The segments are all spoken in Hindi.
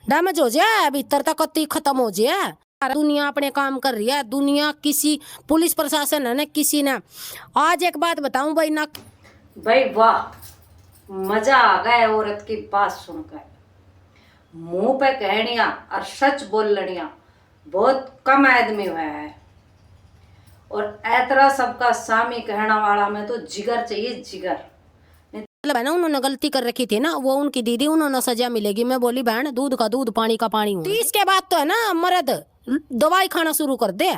डैमेज हो जाए भीतर तक कत्ती खत्म हो जाए। दुनिया अपने काम कर रही है, दुनिया किसी पुलिस प्रशासन है ना किसी ने। आज एक बात बताऊं भाई ना भाई वाह, मजा आ गया औरत की बात सुनकर। मुंह पे कहनिया और सच बोलनिया बहुत कम आदमी हुआ है, और ऐतरा सबका सामी कहना वाला में तो जिगर चाहिए, जिगर। मतलब है ना, उन्होंने गलती कर रखी थी ना, वो उनकी दीदी, उन्होंने सजा मिलेगी। मैं बोली बहन दूध का दूध पानी का पानी हूँ। 30 के बाद तो है ना मर्द दवाई खाना शुरू कर दे,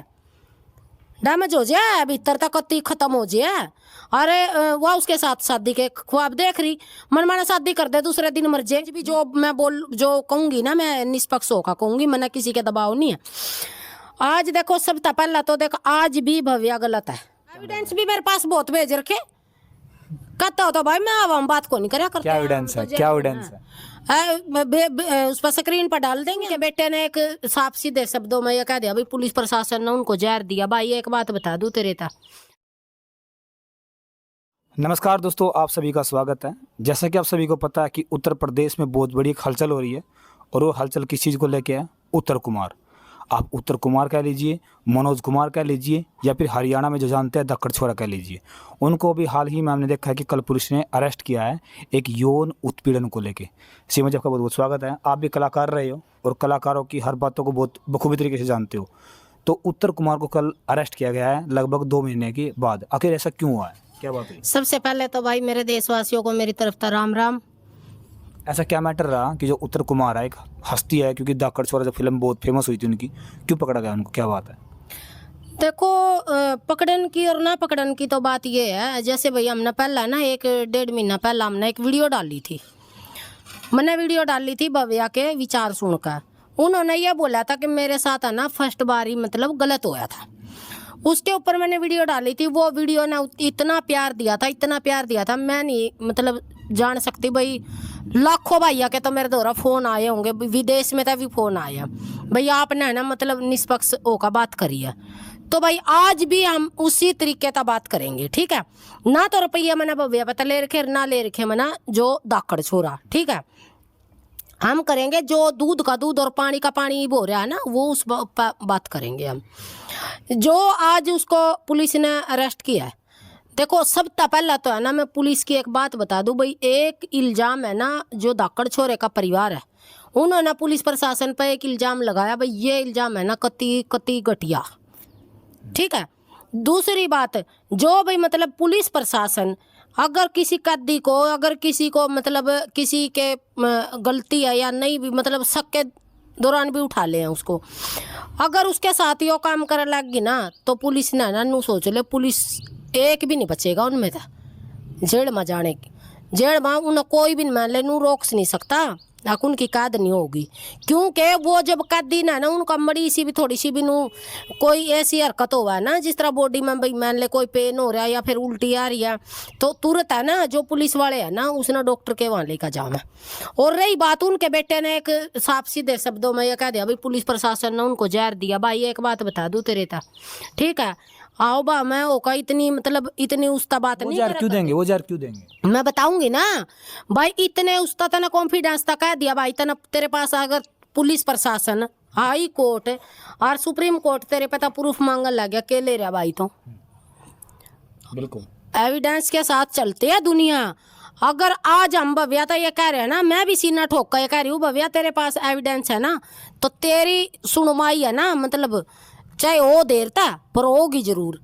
डैमेज हो जाए भीतर तक कत्ती खत्म हो जाए। अरे वो उसके साथ शादी के ख्वाब देख रही, मन माना शादी कर दे, दूसरे दिन मर जाए भी। जो मैं जो कहूंगी ना, मैं निष्पक्ष होकर कहूंगी, मैंने किसी के दबाव नहीं है। आज देखो सब पहला तो देखो, आज भी भव्या गलत है। एविडेंस भी मेरे पास बहुत भेज रखे। कहता हो तो भाई मैं आवाम बात को नहीं करा करता। क्या एविडेंस है, क्या एविडेंस है? उस पर स्क्रीन पर डाल देंगे कि बेटे ने एक साफ सीधे शब्दों में ये कह दिया भाई पुलिस प्रशासन ने उनको जहर दिया। भाई एक बात बता दूं तेरे था। नमस्कार दोस्तों, आप सभी का स्वागत है। जैसा कि आप सभी को पता है कि उत्तर प्रदेश में बहुत बड़ी एक हलचल हो रही है, और वो हलचल किस चीज़ को लेके है? उत्तर कुमार। आप उत्तर कुमार कह लीजिए, मनोज कुमार कह लीजिए, या फिर हरियाणा में जो जानते हैं दक्कड़ छोरा कह लीजिए। उनको भी हाल ही में हमने देखा है कि कल पुलिस ने अरेस्ट किया है एक यौन उत्पीड़न को लेके। सीमा जी, आपका बहुत बहुत स्वागत है। आप भी कलाकार रहे हो और कलाकारों की हर बातों को बहुत बखूबी तरीके से जानते हो। तो उत्तर कुमार को कल अरेस्ट किया गया है लगभग 2 महीने के बाद। आखिर ऐसा क्यों हुआ है, क्या बात है? सबसे पहले तो भाई मेरे देशवासियों को मेरी तरफ था राम राम। ऐसा क्या मैटर रहा कि जो उत्तर कुमार है, एक हस्ती है, क्योंकि दक्कड़ छोरा जो फिल्म बहुत फेमस हुई थी उनकी, क्यों पकड़ा गया उनको, क्या बात है? देखो पकड़न की और ना पकड़न की तो बात ये है, जैसे भाई हमने पहला ना 1-1.5 महीना पहला हमने एक वीडियो डाली थी। मैंने वीडियो डाली थी भव्या के विचार सुनकर। उन्होंने ये बोला था कि मेरे साथ है ना फर्स्ट बार ही मतलब गलत होया था। उसके ऊपर मैंने वीडियो डाली थी। वो वीडियो ने इतना प्यार दिया था, इतना प्यार दिया था, मैं नहीं मतलब जान सकती भाई। लाखों भैया के तो मेरे द्वारा फोन आए होंगे, विदेश में तो भी फोन आया भाई आपने है ना मतलब निष्पक्ष होकर बात करी है। तो भाई आज भी हम उसी तरीके का बात करेंगे, ठीक है ना। तो रुपया मैंने भव्या पता ले रखे ना ले रखे मैंने जो दाकड़ छोरा, ठीक है। हम करेंगे जो दूध का दूध और पानी का पानी बोल रहा है ना, वो उस बात करेंगे हम। जो आज उसको पुलिस ने अरेस्ट किया है, देखो सबसे पहला तो है ना मैं पुलिस की एक बात बता दूं भाई। एक इल्जाम है ना, जो दाकड़ छोरे का परिवार है उन्होंने पुलिस प्रशासन पर एक इल्जाम लगाया भाई। ये इल्जाम है ना कति घटिया, ठीक है। दूसरी बात, जो भाई मतलब पुलिस प्रशासन अगर किसी कैदी को, अगर किसी को मतलब किसी के गलती है या नहीं भी मतलब शक के दौरान भी उठा ले उसको, अगर उसके साथ ही वो काम करने लग गई ना, तो पुलिस ने ना नू सोच ले, पुलिस एक भी नहीं बचेगा उनमें था जेल में जाने की। जेल में उन्हें कोई भी मान ले नू रोक नहीं सकता, उनकी कैद नहीं होगी। क्योंकि वो जब कैदी ना ना उनका मड़ी सी भी थोड़ी सी भी नू कोई ऐसी हरकत हुआ ना, जिस तरह बॉडी में भाई मान ले कोई पेन हो रहा है या फिर उल्टी आ रही है, तो तुरंत है ना जो पुलिस वाले है ना उसने डॉक्टर के वहाँ लेकर जाना। और रही बात, उनके बेटे ने एक साफ सीधे शब्दों में यह कह दिया भाई पुलिस प्रशासन ने उनको जहर दिया। भाई एक बात बता दूं तेरे था, ठीक है। आओ बा मैं होका इतनी मतलब इतनी उस्ता बात नहीं क्यों देंगे, वो जार क्यों देंगे, मैं बताऊंगी ना भाई। इतने उस्ता तना कॉन्फिडेंस तक कह दिया भाई तना तेरे पास अगर पुलिस प्रशासन, हाई कोर्ट और सुप्रीम कोर्ट तेरे पे प्रूफ मांगने लग गया, के ले रहा भाई? तो बिल्कुल एविडेंस के साथ चलते है दुनिया। अगर आज हम भव्या तो ये कह रहे हैं ना, मैं भी सीना ठोक कर ये कह रही हूँ भव्या तेरे पास एविडेंस है ना, तो तेरी सुनवाई है ना मतलब चाहे वो देर था पर होगी जरूर।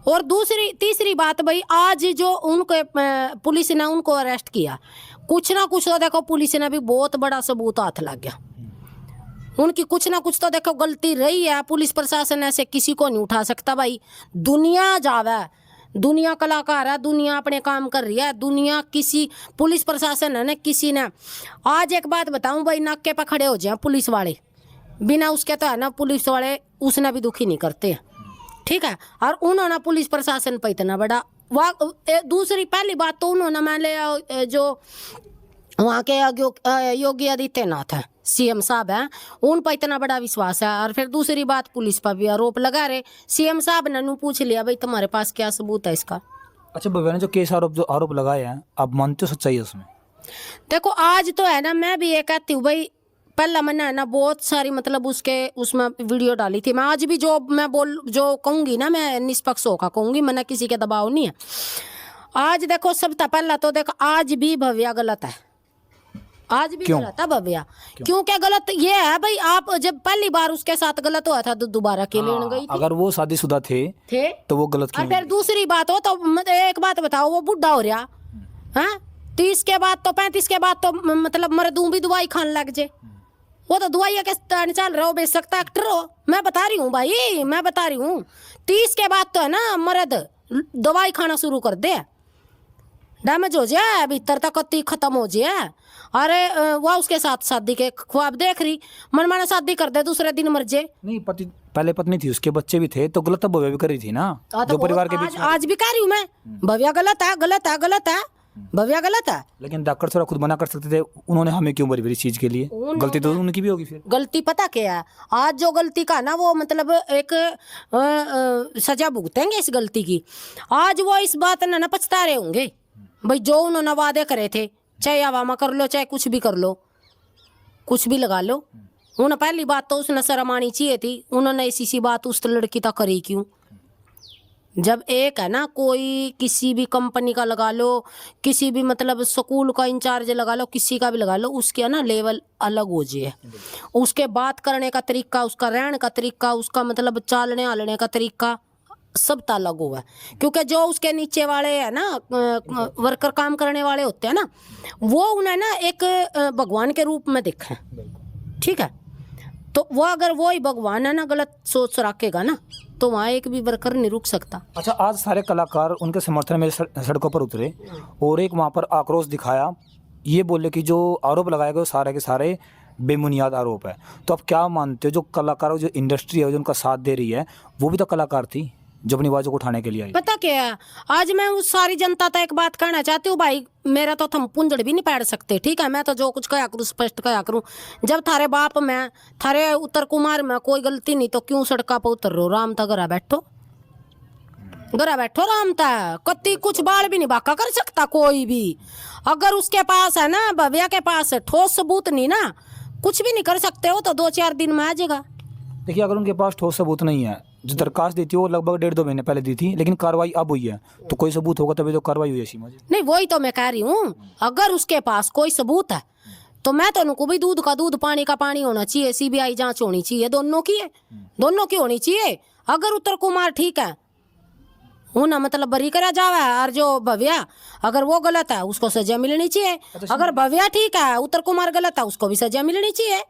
और दूसरी तीसरी बात भाई, आज जो उनको पुलिस ने उनको अरेस्ट किया, कुछ ना कुछ तो देखो पुलिस ने भी बहुत बड़ा सबूत हाथ लग गया उनकी। कुछ ना कुछ तो देखो गलती रही है। पुलिस प्रशासन ऐसे किसी को नहीं उठा सकता भाई। दुनिया जावे, दुनिया कलाकार है, दुनिया अपने काम कर रही है, दुनिया किसी पुलिस प्रशासन है ना किसी ने। आज एक बात बताऊं भाई, नाके पे खड़े हो जाए पुलिस वाले, बिना उसके तो है ना पुलिस वाले उसने भी दुखी नहीं करते, ठीक है। और उन्होंने पुलिस प्रशासन पर इतना बड़ा दूसरी पहली बात तो उन्होंने मान लिया जो वहाँ के योगी आदित्यनाथ है सीएम साहब हैं, उन पर इतना बड़ा विश्वास है। और फिर दूसरी बात पुलिस पर भी आरोप लगा रहे। सीएम साहब ने पूछ लिया भाई तुम्हारे पास क्या सबूत है इसका। अच्छा भव्या ने जो केस आरोप लगाए हैं, आप मानते हो सच्चाई है उसमें? देखो आज तो है ना मैं भी ये कहती हूँ भाई, पहला मैंने है ना बहुत सारी मतलब उसके उसमें वीडियो डाली थी। मैं आज भी जो कहूंगी ना, मैं निष्पक्ष होकर कहूंगी, मैंने किसी के दबाव नहीं है। आज देखो सबसे पहला तो देखो, आज भी भव्या गलत है, आज भी क्यों? गलत है भव्या। क्योंकि गलत ये है भाई, आप जब पहली बार उसके साथ गलत हुआ था तो दोबारा के लेने गई थी। अगर वो शादीशुदा थे तो वो गलत और क्यों? फिर दूसरी बात हो तो एक बात बताओ, वो बुढ़ा हो रहा है 30 के बाद तो 35 के बाद तो मतलब मर्दों भी दवाई खाने लग जाए। वो तो दवाई के चल रहे हो, बेच सकता एक्टर हो। मैं बता रही हूँ भाई, मैं बता रही हूँ 30 के बाद तो है ना मर्द दवाई खाना शुरू कर दे, डैमेज हो जाए भीतर तक कत्ती खत्म हो जाए। अरे वो उसके साथ शादी के ख्वाब देख रही, मन माने शादी कर दे, दूसरे दिन मर जाए। नहीं, पहले पत्नी थी, उसके बच्चे भी थे, तो गलत तो भव्या भी करी थी ना, जो परिवार के बीच में। आज भी कह रही हूँ मैं, भव्या गलत है, गलत है, गलत है, भव्या गलत है। लेकिन डॉक्टर थोड़ा खुद मना कर सकते थे, उन्होंने हमें क्यों भरी इस चीज के लिए? गलती तो उनकी भी होगी फिर। गलती पता क्या है, आज जो गलती का ना वो मतलब एक सजा भुगतेंगे इस गलती की। आज वो इस बात ना पछता रहे होंगे भाई, जो उन्होंने वादे करे थे, चाहे हवामा कर लो, चाहे कुछ भी कर लो, कुछ भी लगा लो। उन्हें पहली बात तो उसने शर्म आनी चाहिए थी, उन्होंने ऐसी सी बात उस लड़की तक करी क्यों? जब एक है ना, कोई किसी भी कंपनी का लगा लो, किसी भी मतलब स्कूल का इंचार्ज लगा लो, किसी का भी लगा लो, उसके ना लेवल अलग हो जाए, उसके बात करने का तरीका, उसका रहने का तरीका, उसका मतलब चालने आलने का तरीका सब अलग हुआ है। क्योंकि जो उसके नीचे वाले है ना वर्कर काम करने वाले होते हैं ना, वो उन्हें ना एक भगवान के रूप में देखा है, ठीक है? तो वो अगर वो ही भगवान है ना गलत सोच रखेगा ना, तो वहाँ एक भी वर्कर नहीं रुक सकता। अच्छा, आज सारे कलाकार उनके समर्थन में सड़कों पर उतरे और एक वहाँ पर आक्रोश दिखाया, ये बोले कि जो आरोप लगाए गए सारे के सारे बेबुनियाद आरोप है। तो आप क्या मानते हो, जो कलाकारों, जो इंडस्ट्री है जो उनका साथ दे रही है, वो भी तो कलाकार थी जो अपनी आवाज़ों को उठाने के लिए आई? पता क्या है, आज मैं उस सारी जनता तक एक बात कहना चाहती हूँ भाई, मेरा तो थम पुंजड़ भी नहीं पैर सकते, ठीक है? मैं तो जो कुछ कहा करूँ स्पष्ट कहा करूँ। जब थारे बाप में, थारे उत्तर कुमार में कोई गलती नहीं, तो क्यों सड़का पर उतर रो? राम था घरा बैठो, घरा बैठो, राम था कत्ती कुछ बाल भी नहीं बाका कर सकता कोई भी। अगर उसके पास है ना, भव्या के पास ठोस सबूत नहीं ना, कुछ भी नहीं कर सकते हो, तो 2-4 दिन में आ जाएगा। देखिए, अगर उनके पास ठोस सबूत नहीं है, जो दरखास्त दी थी वो लगभग 1.5-2 महीने पहले दी थी, लेकिन कार्रवाई अब हुई है, तो कोई सबूत होगा तभी तो कार्रवाई हुई है। सीमा जी, नहीं वही तो मैं कह रही हूँ, अगर उसके पास कोई सबूत है तो मैं तो उनको भी दूध का दूध, पानी का पानी होना चाहिए, सीबीआई जांच होनी चाहिए, दोनों की है, दोनों की होनी चाहिए। अगर उत्तर कुमार ठीक है, ना मतलब बरी करा जावा है, और जो भव्या अगर वो गलत है उसको सजा मिलनी चाहिए। अगर भव्या ठीक है, उत्तर कुमार गलत है, उसको भी सजा मिलनी चाहिए।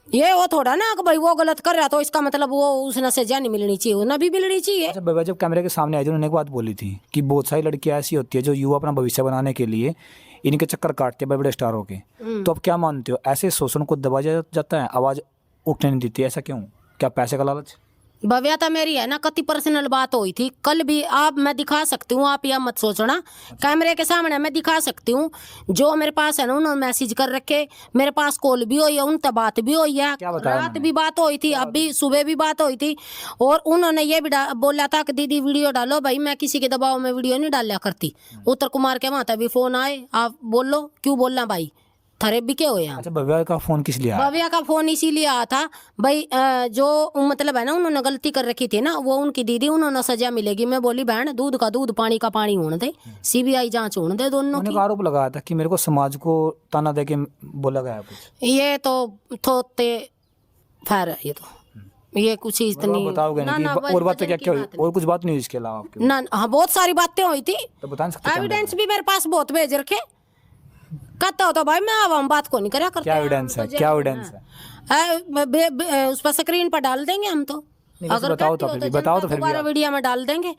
ये वो थोड़ा ना कि भाई वो गलत कर रहा तो इसका मतलब वो उसने सजा नहीं मिलनी चाहिए, उन्हें भी मिलनी चाहिए। अच्छा भैया, जब कैमरे के सामने आई थी उन्होंने एक बात बोली थी कि बहुत सारी लड़कियां ऐसी होती है जो युवा अपना भविष्य बनाने के लिए इनके चक्कर काटते हैं बड़े बड़े स्टारों के। तो आप क्या मानते हो, ऐसे शोषण को दबाया जाता है, आवाज उठने नहीं देती, ऐसा क्यों? क्या पैसे का लालच? भव्या तो मेरी है ना कति पर्सनल बात हुई थी कल भी, आप मैं दिखा सकती हूँ, आप यह मत सोचना, कैमरे के सामने मैं दिखा सकती हूँ। जो मेरे पास है ना, उन्होंने मैसेज कर रखे, मेरे पास कॉल भी हुई है, उनसे बात भी हुई है, रात भी बात हुई थी, अब भी सुबह भी बात हुई थी। और उन्होंने ये भी बोला था कि दीदी वीडियो डालो। भाई मैं किसी के दबाव में वीडियो नहीं डाला करती। उत्तर कुमार के वहाँ तभी फोन आए, आप बोल लो, क्यों बोलना भाई, थरे भी क्या हो यहाँ। अच्छा, भव्या का फोन किस लिए आया? भव्या का फोन इसीलिए आया था भाई, जो मतलब है ना, उन्होंने गलती कर रखी थी ना, वो उनकी दीदी, उन्होंने सजा मिलेगी। मैं बोली बहन, दूध का दूध, पानी का पानी होने दे, सीबीआई जांच होने दे दोनों की। आरोप लगाया था कि मेरे को समाज को ताना दे के बोला गया कुछ, ये तो थोते फैर है, ये कुछ इतनी बताओगे ना, ना, और बातें क्या क्या हुई, और कुछ बात नहीं हुई इसके अलावा आपके? ना, हाँ बहुत सारी बातें हुई थी, तो बता सकते हैं? एविडेंस भी मेरे पास बहुत भेज रखे। कहता हो तो भाई मैं अब हम बात को नहीं करा करते। क्या एविडेंस है, क्या एविडेंस है? उस पर स्क्रीन पर डाल देंगे हम तो। अगर बताओ तो फिर भी, बताओ तो फिर भी, वीडियो में डाल देंगे।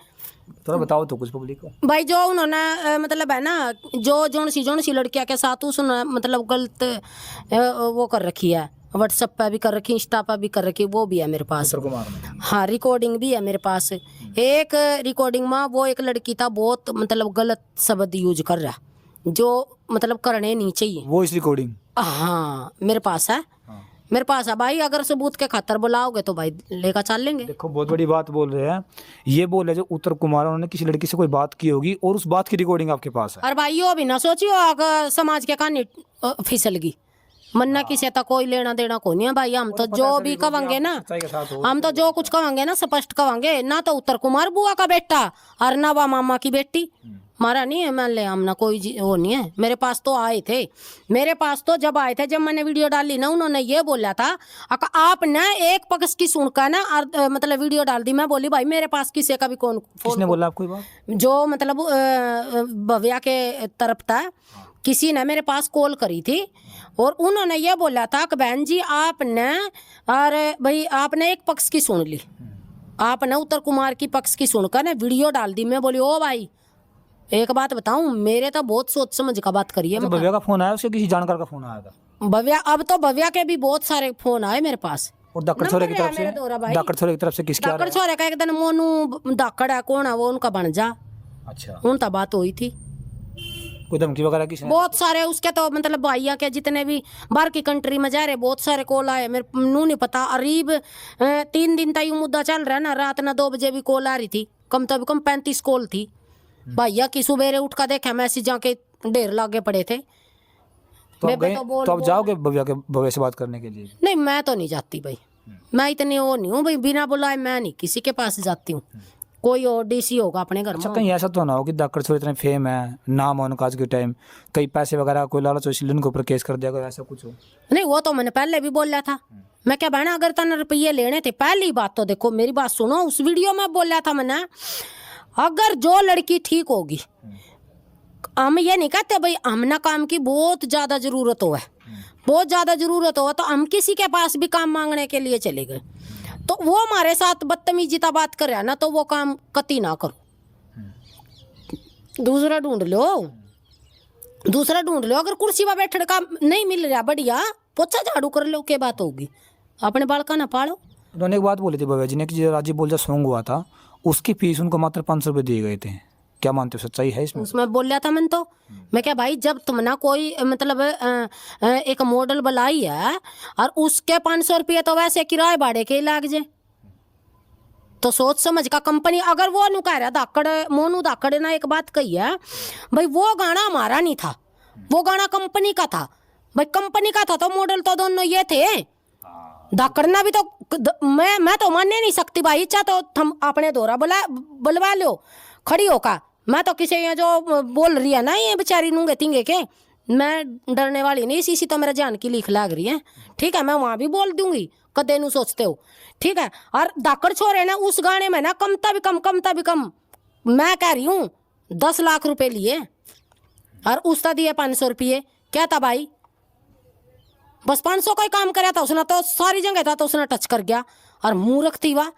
थोड़ा बताओ तो कुछ पब्लिक को। भाई जो उन्होंने मतलब है ना, जो जोन सी लड़कियां के साथ उसने मतलब गलत वो कर रखी है, व्हाट्सएप पे भी कर रखी, इंस्टा पे भी कर रखी, वो भी है मेरे पास। हाँ, रिकॉर्डिंग भी है मेरे पास। एक रिकॉर्डिंग में वो एक लड़की था, बहुत मतलब गलत शब्द यूज कर रहा, जो मतलब करने नहीं चाहिए। वो इस रिकॉर्डिंग? हाँ मेरे पास है, मेरे पास है भाई। अगर सबूत के खातर बुलाओगे तो भाई लेकर चल लेंगे। देखो बहुत बड़ी बात बोल रहे हैं, ये बोल रहे जो उत्तर कुमार, उन्होंने किसी लड़की से कोई बात की होगी और उस बात की रिकॉर्डिंग आपके पास है। और भाई यो भी ना सोचियो अगर समाज के कहानी फिसल गई, मन्ना किसी तक कोई लेना देना को नहीं है भाई। हम तो जो भी कहेंगे ना, सच्चाई के साथ हो। हम तो जो कुछ कहेंगे ना स्पष्ट कहेंगे। ना तो उत्तर कुमार बुआ का बेटा और ना वा मामा की बेटी, मारा नहीं है मान ले हम ना कोई वो नहीं है। मेरे पास तो आए थे, मेरे पास तो जब आए थे, जब मैंने वीडियो डाली ना, उन्होंने ये बोला था आपने एक पक्ष की सुनकर ना मतलब वीडियो डाल दी। मैं बोली भाई मेरे पास किसी का भी कौन किसने बोला आपको ये बात? जो मतलब भव्या के तरफ था, किसी ने मेरे पास कॉल करी थी और उन्होंने ये बोला था कि बहन जी आपने, अरे भाई आपने एक पक्ष की सुन ली, आपने उत्तर कुमार की पक्ष की सुनकर ना वीडियो डाल दी। मैं बोली ओ भाई एक बात बताऊं, मेरे तो बहुत सोच समझ का बात करिए। अच्छा, भव्या का फोन आया, उसके किसी जानकार का फोन आया था? भव्या, अब तो भव्या के भी बहुत सारे फोन आए मेरे पास। और दाकड़ छोरे की तरफ से, दाकड़ छोरे की तरफ से किसके आ रहा दाकड़ छोरे का एक दिन मोनू दाकड़ है, कौन है वो, उनका बन जा। अच्छा, उनका बात हुई थी। कोई धमकी वगैरह किसने? बहुत सारे उसके तो मतलब भैया के जितने भी बाहर की कंट्री में जा रहे, बहुत सारे कॉल आए। मेरे नू नहीं पता, अरीब 3 दिन तक मुद्दा चल रहा है ना, रात ना 2 बजे भी कॉल आ रही थी, कम तो कम 35 कॉल थी भैया की। सुबेरे उठ कर देखा मैसेज के ढेर लागे पड़े थे। तो आप गए, तो आप जाओगे भव्या से बात करने के लिए? नहीं मैं तो नहीं जाती भाई, मैं इतनी वो नहीं हूँ भाई, बिना बुलाए मैं नहीं किसी के पास जाती हूँ। कोई और डीसी होगा अपने घर अच्छा, में। कहीं ऐसा तो ना हो कि दाकड़ छोरे इतने फेम है, नाम है उनका आज के टाइम, कई पैसे वगैरह कोई लालच हो उनके ऊपर केस कर दिया, कोई ऐसा कुछ हो? नहीं वो तो मैंने पहले भी बोला था। मैं क्या बहना अगर तने रुपये लेने थे, पहली बात तो देखो मेरी बात सुनो, उस वीडियो में बोला था मैंने, अगर जो लड़की ठीक होगी, हम ये नहीं कहते भाई हमने काम की बहुत ज्यादा जरूरत हो है, बहुत ज्यादा जरूरत हो तो हम किसी के पास भी काम मांगने के लिए चले गए, तो वो हमारे साथ बदतमीजीता बात कर रहा है ना, तो वो काम कती ना करो, दूसरा ढूंढ लो, दूसरा ढूंढ लो। अगर कुर्सी पर बैठने का नहीं मिल रहा बढ़िया, पोछा झाड़ू कर लो, क्या बात होगी, अपने बालका ना पालो। उन्होंने एक बात बोली थी भव्या जी ने कि जो राजीव बोलजा सॉन्ग हुआ था उसकी फीस उनको मात्र 500 रुपये दिए गए थे, क्या मानते हो, सच्चाई है इसमें? उसमें बोल था मैंने तो, मैं क्या भाई जब तुम ना कोई मतलब एक मॉडल बुलाई है और उसके 500 रुपये तो वैसे किराए भाड़े के ही लाग जाए, तो सोच समझ का कंपनी। अगर वो नु कह रहा धाकड़ मोनू धाकड़ ने एक बात कही है भाई, वो गाना हमारा नहीं था, वो गाना कंपनी का था भाई, कंपनी का था तो मॉडल तो दोनों ये थे। धाकड़ ना भी तो मैं तो मानने नहीं सकती भाई, चाह तो तुम अपने दौरा बुलवा लो खड़ी होका। मैं तो किसी ये जो बोल रही है ना ये बेचारी नूंगे तिंगे के, मैं डरने वाली नहीं, इसी तो मेरा जान की लिख लाग रही है, ठीक है, मैं वहां भी बोल दूंगी, कदे नू सोचते हो, ठीक है। और धाकड़ छोरे ना उस गाने में ना कमता भी कम मैं कह रही हूँ 10 लाख रुपए लिए और उसका दिए 500 रुपये, क्या था भाई, बस 500 का ही काम कराया था उसने, तो सारी जगह था तो उसने टच कर गया, और मूर्ख थी वह,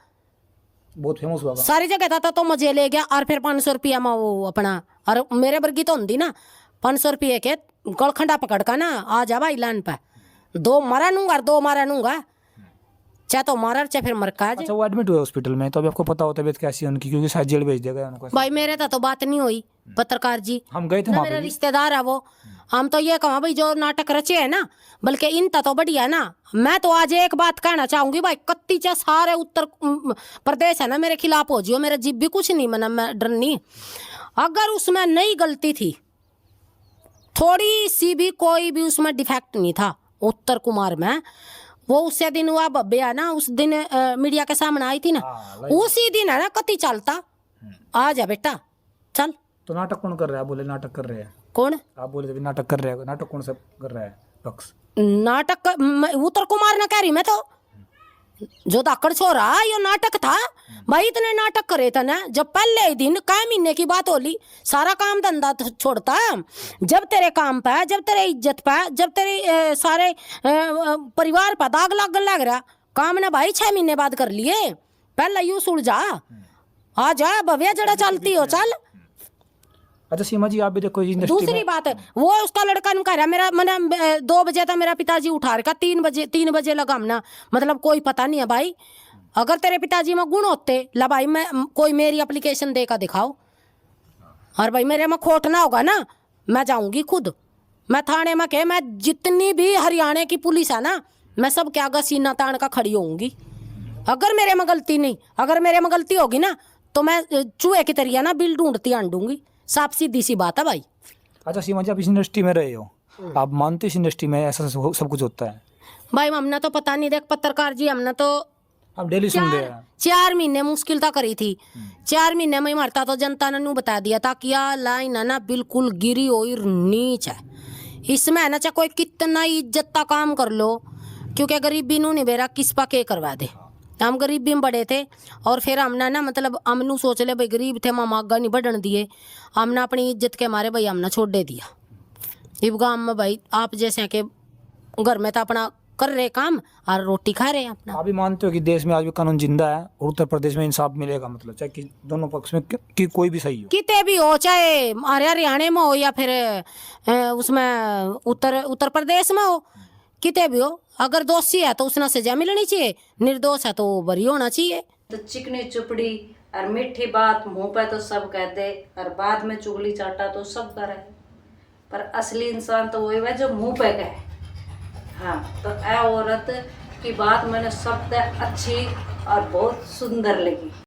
बहुत फेमस हुआ सारी जगह था तो मजे ले गया, और फिर 500 रुपया में वो अपना, और मेरे वर्गी तो होती ना 500 रुपये के गलखंडा पकड़ का ना आ जा भाई लाइन पे, 2 मारा नूंगा और 2 मारा नूंगा, चाहे तो मारा चाहे फिर मर का। अच्छा, वो एडमिट हुए हॉस्पिटल में, तो अभी आपको पता हो तबीयत कैसी है उनकी, क्योंकि शायद जेल भेज दिया गया उनको? भाई मेरे तो बात नहीं हुई पत्रकार जी, हम गए थे ना वहाँ मेरा पे भी। रिश्तेदार है वो, हम तो ये कहा भाई जो नाटक रचे है ना, बल्कि इनता तो बढ़िया ना। मैं तो आज एक बात कहना चाहूंगी भाई, कत्ती चा सारे उत्तर प्रदेश है ना मेरे खिलाफ हो जियो, मेरा जीभ भी कुछ नहीं मना, मैं डरनी। अगर उसमें नई गलती थी, थोड़ी सी भी कोई भी उसमें डिफेक्ट नहीं था उत्तर कुमार में, वो उसी दिन हुआ बब्बे ना, उस दिन मीडिया के सामने आई थी ना, उसी दिन है ना कत्ती चलता, आ जा बेटा चल। तो नाटक कौन कर रहा है? बोले नाटक कर रहे हैं। कौन? आप बोले थे नाटक कर रहे हैं, नाटक कौन सा कर रहा है पक्ष? नाटक उत्तर कुमार ना कह रही मैं तो, जो धाकड़ छोरा ये नाटक था भाई, इतने नाटक करे थे ना, जब पहले ही दिन कई महीने की बात होली, सारा काम धंधा छोड़ता, जब तेरे काम पे, जब तेरे इज्जत पे, जब तेरे सारे परिवार पे दाग लग रहा, काम ने भाई 6 महीने बाद कर लिए, पहले यूं सुलझा, आ जा भव्या जड़ा चलती हो चल। अच्छा सीमा जी, आप भी देखो इंडस्ट्री दूसरी में, बात है वो उसका लड़का नु कह रहा मेरा मैंने 2 बजे था मेरा पिताजी उठा रखा, 3 बजे लगा हमना, मतलब कोई पता नहीं है भाई, अगर तेरे पिताजी में गुण होते ला भाई, मैं कोई मेरी एप्लीकेशन दे का दिखाओ, और भाई मेरे में खोट ना होगा ना, मैं जाऊंगी खुद, मैं थाने में कह, मैं जितनी भी हरियाणा की पुलिस है ना, मैं सब क्या आगा सीना तान का खड़ी होंगी, अगर मेरे में गलती नहीं, अगर मेरे में गलती होगी ना तो मैं चूहे की तरिया ना बिल ढूंढती आंडूंगी, साफ सीधी सी बात है भाई। अच्छा सीमा जी, आप इस इंडस्ट्री में रहे हो, आप मानते हो इस इंडस्ट्री में ऐसा सब कुछ होता है? भाई हमने तो पता नहीं, देख पत्रकार जी, हमने तो आप डेली सुन रहे हैं। 4 महीने मुश्किल था करी थी। 4 महीने में ही मरता तो जनता ने नू बता दिया था कि यह लाइन है ना बिल्कुल गिरी हुई नीच है, इसमें है ना चाहे कोई कितना ही इज्जत का काम कर लो, क्योंकि गरीबी नू नहीं बेरा किस पा के करवा दे। हम गरीबी में बड़े थे और फिर हमने ना मतलब हमनू सोच ले भाई गरीब थे, हम आगा नहीं बढ़न दिए, हमने अपनी इज्जत के मारे भाई हमने छोड़ दे दिया। इब गाँव में भाई आप जैसे के घर में तो अपना कर रहे काम और रोटी खा रहे हैं अपना। आप भी मानते हो कि देश में आज भी कानून जिंदा है और उत्तर प्रदेश में इंसाफ मिलेगा, मतलब चाहे कि दोनों पक्ष में कि कोई भी सही हो? किते भी हो, चाहे हरियाणा में हो या फिर उसमें उत्तर प्रदेश में हो, किते भी हो, अगर दोषी है तो उसने सजा मिलनी चाहिए, निर्दोष है तो बरी होना चाहिए। तो चिकनी चुपड़ी और मीठी बात मुंह पे तो सब कह दे और बाद में चुगली चाटा तो सब करे, पर असली इंसान तो वही है जो मुंह पे कहे। हाँ, तो ए औरत की बात मैंने सबसे अच्छी और बहुत सुंदर लगी।